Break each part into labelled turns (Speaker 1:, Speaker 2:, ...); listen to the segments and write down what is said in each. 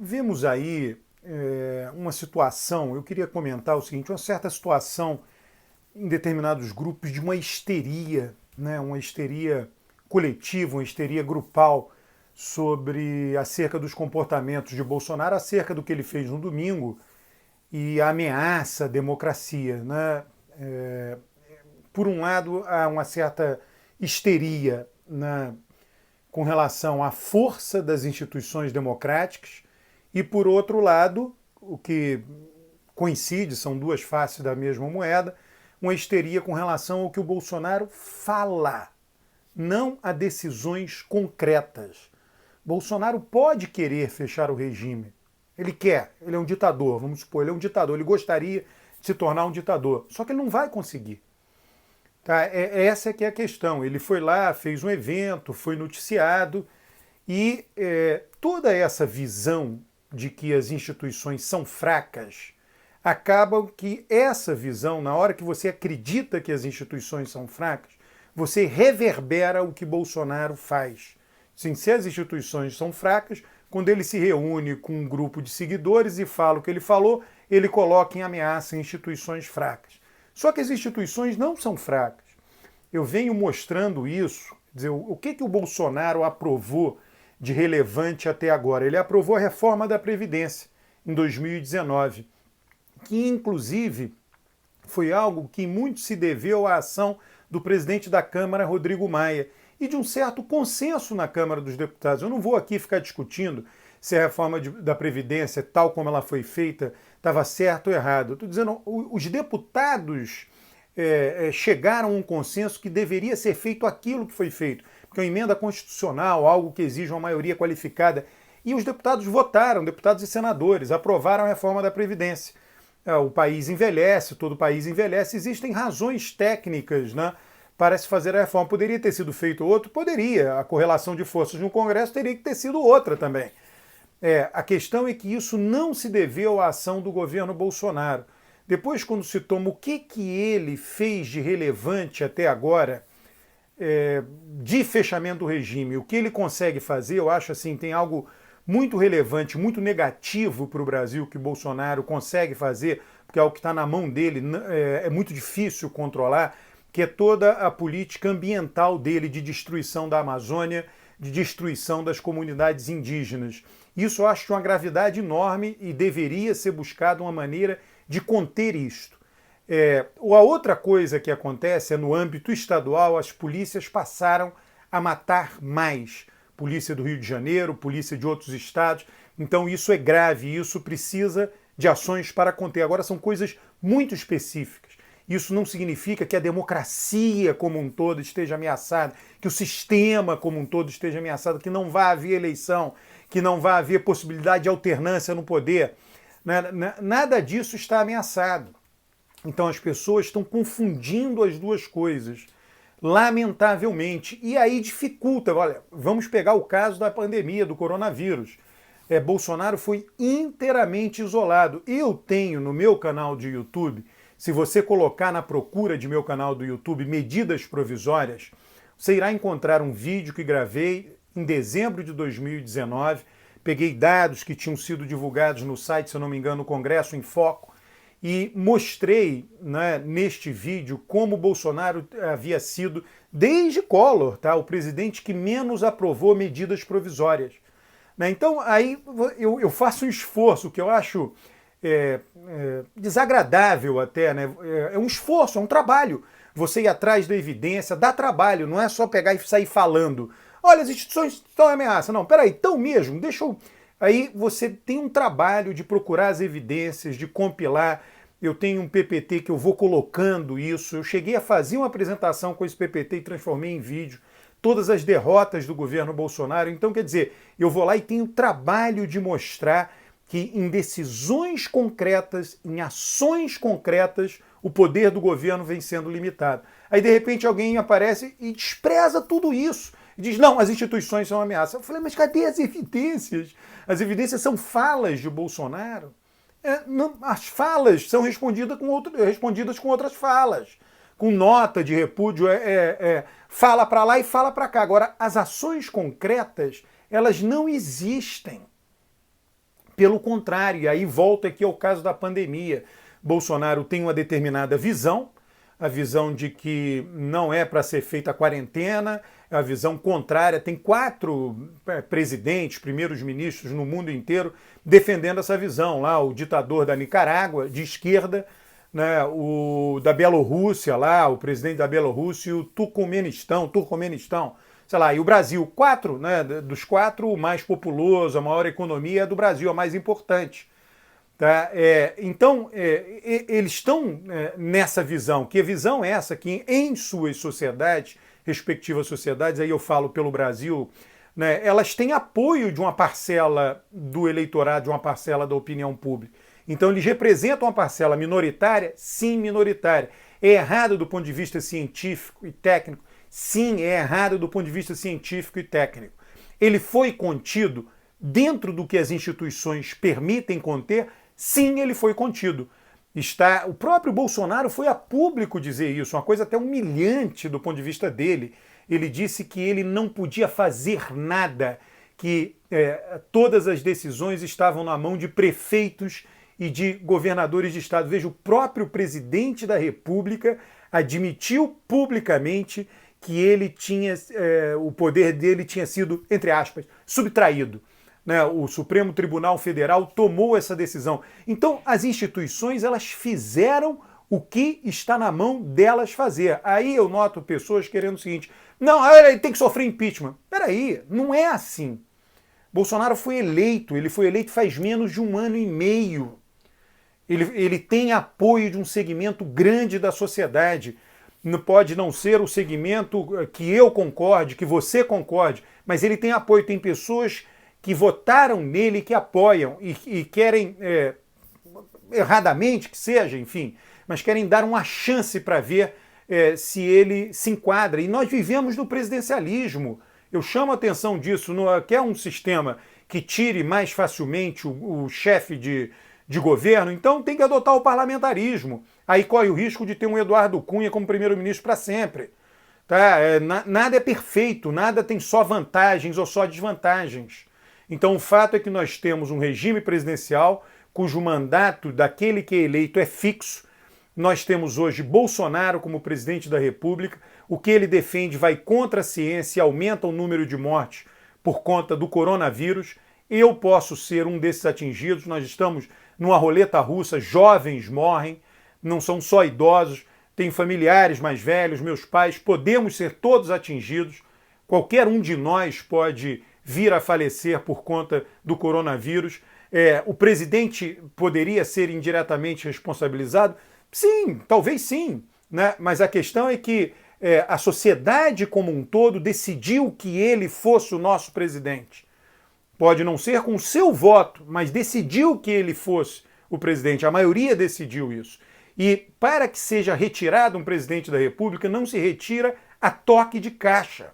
Speaker 1: vemos aí uma situação, eu queria comentar o seguinte, uma certa situação em determinados grupos de uma histeria, né, uma histeria coletiva, uma histeria grupal sobre acerca dos comportamentos de Bolsonaro, acerca do que ele fez no domingo e a ameaça à democracia. Né? Por um lado, há uma certa histeria, né, com relação à força das instituições democráticas e, por outro lado, o que coincide, são duas faces da mesma moeda, uma histeria com relação ao que o Bolsonaro fala, não a decisões concretas. Bolsonaro pode querer fechar o regime. Ele quer, ele é um ditador, vamos supor, ele é um ditador, ele gostaria de se tornar um ditador, só que ele não vai conseguir. Tá? Essa é que é a questão. Ele foi lá, fez um evento, foi noticiado e toda essa visão de que as instituições são fracas acaba que essa visão, na hora que você acredita que as instituições são fracas, você reverbera o que Bolsonaro faz. Sim, se as instituições são fracas, quando ele se reúne com um grupo de seguidores e fala o que ele falou, ele coloca em ameaça instituições fracas. Só que as instituições não são fracas. Eu venho mostrando isso, dizer, o que o Bolsonaro aprovou de relevante até agora. Ele aprovou a reforma da Previdência em 2019, que inclusive foi algo que muito se deveu à ação do presidente da Câmara, Rodrigo Maia, e de um certo consenso na Câmara dos Deputados. Eu não vou aqui ficar discutindo se a reforma da Previdência, tal como ela foi feita, estava certo ou errado. Estou dizendo, os deputados chegaram a um consenso que deveria ser feito aquilo que foi feito, porque é uma emenda constitucional, algo que exige uma maioria qualificada, e os deputados votaram, deputados e senadores, aprovaram a reforma da Previdência. O país envelhece, todo o país envelhece, existem razões técnicas, né, para se fazer a reforma. Poderia ter sido feito outro? Poderia. A correlação de forças no Congresso teria que ter sido outra também. A questão é que isso não se deveu à ação do governo Bolsonaro. Depois, quando se toma o que ele fez de relevante até agora, de fechamento do regime, o que ele consegue fazer, eu acho assim, tem algo muito relevante, muito negativo para o Brasil que Bolsonaro consegue fazer, porque é o que está na mão dele, é muito difícil controlar, que é toda a política ambiental dele de destruição da Amazônia, de destruição das comunidades indígenas. Isso eu acho de uma gravidade enorme e deveria ser buscada uma maneira de conter isto. A outra coisa que acontece é no âmbito estadual, as polícias passaram a matar mais. Polícia do Rio de Janeiro, polícia de outros estados. Então isso é grave, isso precisa de ações para conter. Agora são coisas muito específicas. Isso não significa que a democracia como um todo esteja ameaçada, que o sistema como um todo esteja ameaçado, que não vai haver eleição, que não vai haver possibilidade de alternância no poder. Nada disso está ameaçado. Então as pessoas estão confundindo as duas coisas, lamentavelmente. E aí dificulta. Olha, vamos pegar o caso da pandemia, do coronavírus. Bolsonaro foi inteiramente isolado. Eu tenho no meu canal de YouTube, se você colocar na procura de meu canal do YouTube medidas provisórias, você irá encontrar um vídeo que gravei em dezembro de 2019. Peguei dados que tinham sido divulgados no site, se eu não me engano, no Congresso em Foco, e mostrei, né, neste vídeo como Bolsonaro havia sido, desde Collor, tá, o presidente que menos aprovou medidas provisórias. Né? Então aí eu faço um esforço que eu acho desagradável até, né? É um esforço, é um trabalho. Você ir atrás da evidência, dá trabalho, não é só pegar e sair falando. Olha, as instituições estão em ameaça. Não, peraí, estão mesmo, deixa eu... Aí você tem um trabalho de procurar as evidências, de compilar. Eu tenho um PPT que eu vou colocando isso. Eu cheguei a fazer uma apresentação com esse PPT e transformei em vídeo. Todas as derrotas do governo Bolsonaro. Então, quer dizer, eu vou lá e tenho o trabalho de mostrar que em decisões concretas, em ações concretas, o poder do governo vem sendo limitado. Aí, de repente, alguém aparece e despreza tudo isso. E diz, não, as instituições são uma ameaça. Eu falei, mas cadê as evidências? As evidências são falas de Bolsonaro. As falas são respondidas com outras falas. Com nota de repúdio, fala para lá e fala para cá. Agora, as ações concretas, elas não existem. Pelo contrário, e aí volta aqui ao caso da pandemia. Bolsonaro tem uma determinada visão, a visão de que não é para ser feita a quarentena, a visão contrária. Tem 4 presidentes, primeiros ministros no mundo inteiro defendendo essa visão. Lá o ditador da Nicarágua, de esquerda, né, o da Bielorrússia, lá, o presidente da Bielorrússia, e o Turcomenistão, sei lá, e o Brasil. 4, né, dos 4, o mais populoso, a maior economia é do Brasil, a mais importante. Tá? Então, eles estão nessa visão, que a visão é essa, que em suas sociedades, respectivas sociedades, aí eu falo pelo Brasil, né, elas têm apoio de uma parcela do eleitorado, de uma parcela da opinião pública. Então, eles representam uma parcela minoritária? Sim, minoritária. É errado do ponto de vista científico e técnico? Sim, é errado do ponto de vista científico e técnico. Ele foi contido dentro do que as instituições permitem conter? Sim, ele foi contido. O próprio Bolsonaro foi a público dizer isso, uma coisa até humilhante do ponto de vista dele. Ele disse que ele não podia fazer nada, que todas as decisões estavam na mão de prefeitos e de governadores de estado. Veja, o próprio presidente da República admitiu publicamente que ele tinha, o poder dele tinha sido, entre aspas, subtraído. Né, o Supremo Tribunal Federal tomou essa decisão. Então, as instituições, elas fizeram o que está na mão delas fazer. Aí eu noto pessoas querendo o seguinte: não, ele tem que sofrer impeachment. Peraí, não é assim. Bolsonaro foi eleito, ele foi eleito faz menos de 1 ano e meio. Ele tem apoio de um segmento grande da sociedade. Pode não ser o segmento que eu concorde, que você concorde, mas ele tem apoio, tem pessoas que votaram nele, que apoiam e querem, erradamente que seja, enfim, mas querem dar uma chance para ver se ele se enquadra. E nós vivemos no presidencialismo. Eu chamo a atenção disso. Quer um sistema que tire mais facilmente o chefe de governo? Então tem que adotar o parlamentarismo. Aí corre o risco de ter um Eduardo Cunha como primeiro-ministro para sempre. Tá? Nada é perfeito, nada tem só vantagens ou só desvantagens. Então o fato é que nós temos um regime presidencial cujo mandato daquele que é eleito é fixo. Nós temos hoje Bolsonaro como presidente da República. O que ele defende vai contra a ciência e aumenta o número de mortes por conta do coronavírus. Eu posso ser um desses atingidos. Nós estamos numa roleta russa, jovens morrem, não são só idosos, tem familiares mais velhos, meus pais, podemos ser todos atingidos. Qualquer um de nós pode vir a falecer por conta do coronavírus. O presidente poderia ser indiretamente responsabilizado? Sim, talvez sim, né? Mas a questão é que a sociedade como um todo decidiu que ele fosse o nosso presidente. Pode não ser com o seu voto, mas decidiu que ele fosse o presidente. A maioria decidiu isso. E para que seja retirado um presidente da República, não se retira a toque de caixa.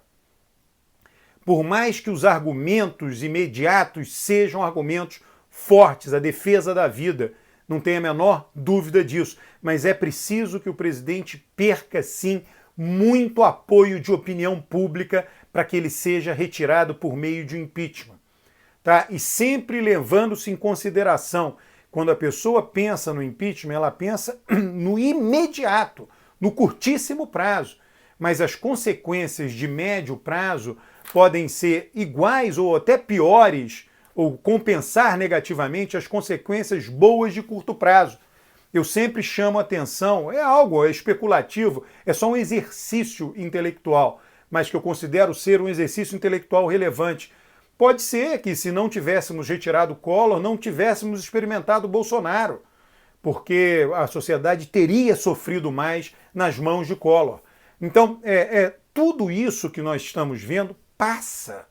Speaker 1: Por mais que os argumentos imediatos sejam argumentos fortes, a defesa da vida, não tem a menor dúvida disso, mas é preciso que o presidente perca, sim, muito apoio de opinião pública para que ele seja retirado por meio de impeachment. Tá? E sempre levando-se em consideração, quando a pessoa pensa no impeachment, ela pensa no imediato, no curtíssimo prazo, mas as consequências de médio prazo podem ser iguais ou até piores, ou compensar negativamente as consequências boas de curto prazo. Eu sempre chamo atenção, é especulativo, é só um exercício intelectual, mas que eu considero ser um exercício intelectual relevante. Pode ser que, se não tivéssemos retirado o Collor, não tivéssemos experimentado o Bolsonaro, porque a sociedade teria sofrido mais nas mãos de Collor. Então, tudo isso que nós estamos vendo passa.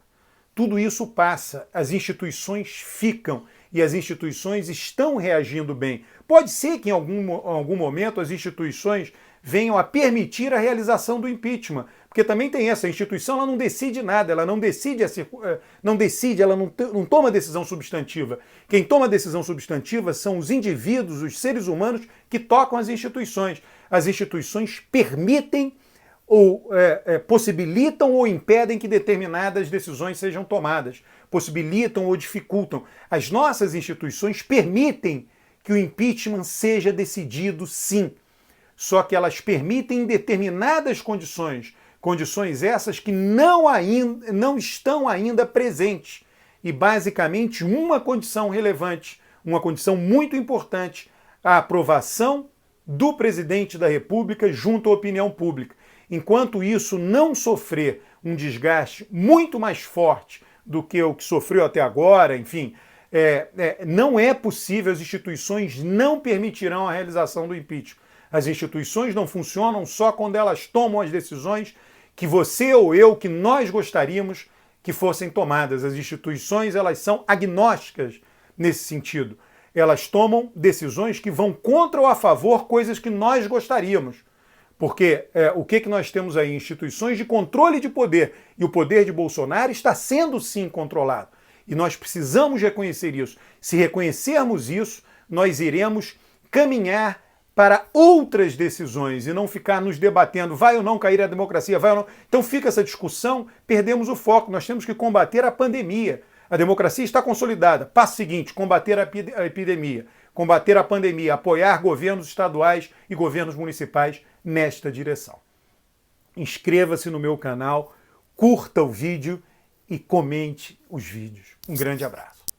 Speaker 1: Tudo isso passa. As instituições ficam e as instituições estão reagindo bem. Pode ser que em algum momento as instituições venham a permitir a realização do impeachment, porque também tem essa instituição, ela não decide nada, ela não decide, ela não toma decisão substantiva. Quem toma decisão substantiva são os indivíduos, os seres humanos que tocam as instituições. As instituições permitem ou possibilitam ou impedem que determinadas decisões sejam tomadas. possibilitam ou dificultam. As nossas instituições permitem que o impeachment seja decidido, sim. Só que elas permitem em determinadas condições, condições essas que não estão ainda presentes. E basicamente uma condição relevante, uma condição muito importante, a aprovação do presidente da República junto à opinião pública. Enquanto isso não sofrer um desgaste muito mais forte do que o que sofreu até agora, enfim, não é possível, as instituições não permitirão a realização do impeachment. As instituições não funcionam só quando elas tomam as decisões que você ou eu, que nós gostaríamos que fossem tomadas. As instituições, elas são agnósticas nesse sentido. Elas tomam decisões que vão contra ou a favor coisas que nós gostaríamos. Porque o que nós temos aí? Instituições de controle de poder. E o poder de Bolsonaro está sendo, sim, controlado. E nós precisamos reconhecer isso. Se reconhecermos isso, nós iremos caminhar para outras decisões e não ficar nos debatendo, vai ou não cair a democracia, vai ou não. Então fica essa discussão, perdemos o foco. Nós temos que combater a pandemia. A democracia está consolidada. Passo seguinte, combater a epidemia, combater a pandemia, apoiar governos estaduais e governos municipais nesta direção. Inscreva-se no meu canal, curta o vídeo e comente os vídeos. Um grande abraço.